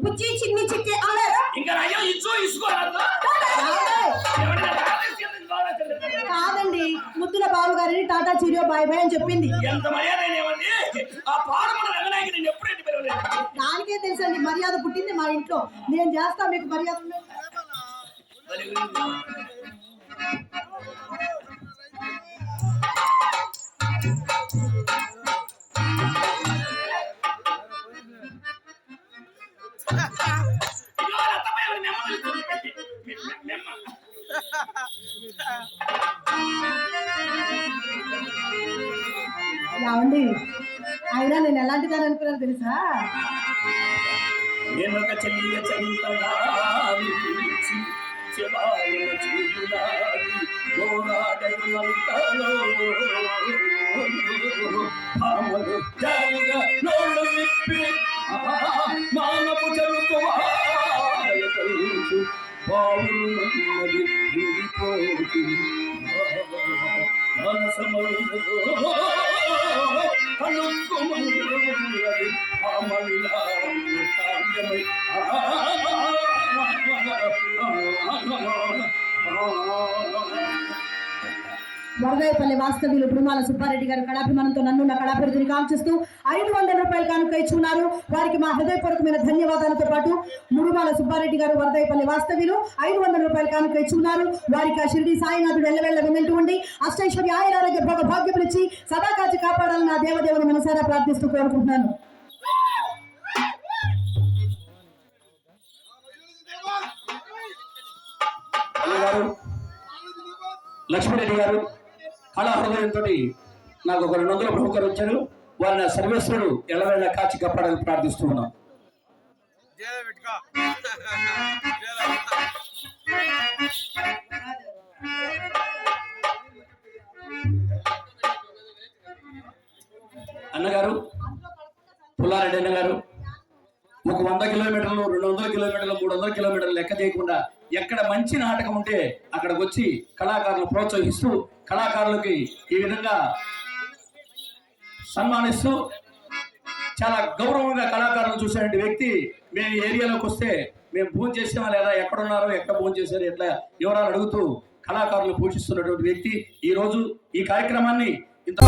బుజ్జి చిన్ని చిట్టి కాదండి, ముద్దుల బాబు గారిని టాటా చిరియో బాయ్ బాయ్ అని చెప్పింది. దానికే తెలుసండి, మర్యాద పుట్టింది మా ఇంట్లో. నేను చేస్తా మీకు మర్యాద. ఏమండి, అయినా నేను ఎలాంటిదని అనుకున్నాను తెలుసా? మానపు జరుగుతుంది వరదాయపల్లి వాస్తవ్యులు బృమాల సుబ్బారెడ్డి గారు కళాభిమానంతో నన్ను నా కళాభివృద్ధిని కాంక్షిస్తూ 500 రూపాయలు కానుక ఇచ్చున్నారు. వారికి మా హృదయపూర్వకమైన ధన్యవాదాలతో పాటు మురుమాల సుబ్బారెడ్డి గారు వరదాయపల్లి వాస్తవ్యులు 500 రూపాయలు కానుక ఇచ్చున్నారు. వారికి ఆ షిరిడి సాయినాథుడు ఎల్లవెళ్ళ విన్నట్టు ఉండి అష్టైశ్వర్య ఆయురారోగ్య భోగ భాగ్యములు ఇచ్చి సదా కాచి కాపాడాలని నా దేవదేవుని మనసారా ప్రార్థిస్తూ కోరుకుంటున్నాను. లక్ష్మీరెడ్డి గారు కళా హృదయంతో నాకు ఒక 200 బహుకరు వచ్చారు. వారిని సర్వేశ్వరుడు ఎల్లవేళ కాచి కప్పాడని ప్రార్థిస్తూ ఉన్నాం. అన్నగారు పుల్లారెడ్డి అన్నగారు ఒక 100 కిలోమీటర్లు 200 కిలోమీటర్లు 300 కిలోమీటర్లు లెక్క చేయకుండా ఎక్కడ మంచి నాటకం ఉంటే అక్కడికి వచ్చి కళాకారులు ప్రోత్సహిస్తూ కళాకారులకి ఈ విధంగా సన్మానిస్తూ చాలా గౌరవంగా కళాకారులు చూసేటువంటి వ్యక్తి. మేము ఏరియాలోకి వస్తే మేము భోజనం చేసామా లేదా, ఎక్కడున్నారో ఎక్కడ భోజనం చేశారు ఎట్లా వివరాలు అడుగుతూ కళాకారులు పోషిస్తున్నటువంటి వ్యక్తి. ఈ రోజు ఈ కార్యక్రమాన్ని ఇంత